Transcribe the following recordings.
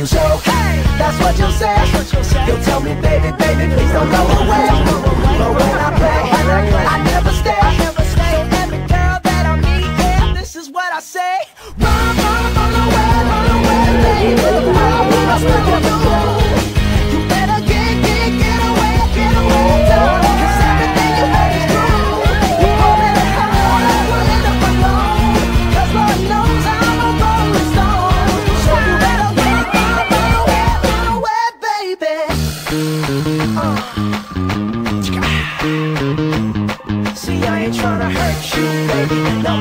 you joke. That's what you'll say. You'll tell me, baby, baby, please don't go away. But when I play, I never stay. So every girl that I meet, yeah, this is what I say. Run, run away, baby. The problem I still on you. You better get away, dog. 'Cause everything you heard is true. You hold it high, we'll end up alone. 'Cause Lord knows I'm a rolling stone. So you better run away, baby. See, I ain't tryna hurt you, baby. No,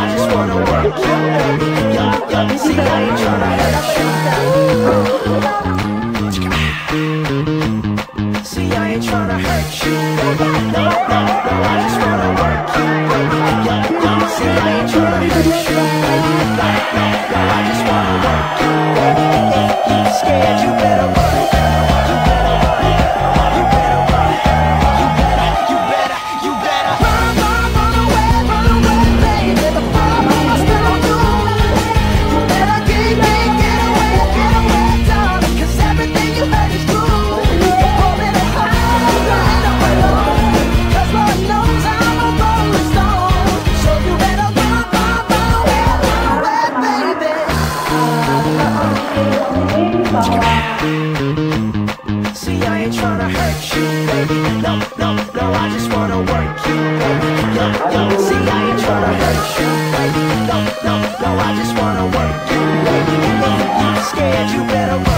I just wanna work you, baby. See, I ain't tryna hurt you. See, I ain't tryna hurt you, baby. No, I just wanna work you, baby. See, I ain't tryna hurt you, baby. No, I just wanna work you, baby. If you scared, you better run. See, I ain't tryna hurt you, baby. No, I just wanna work you, baby. See, I ain't tryna hurt you, baby. No, I just wanna work you, baby. If you scared, you better run.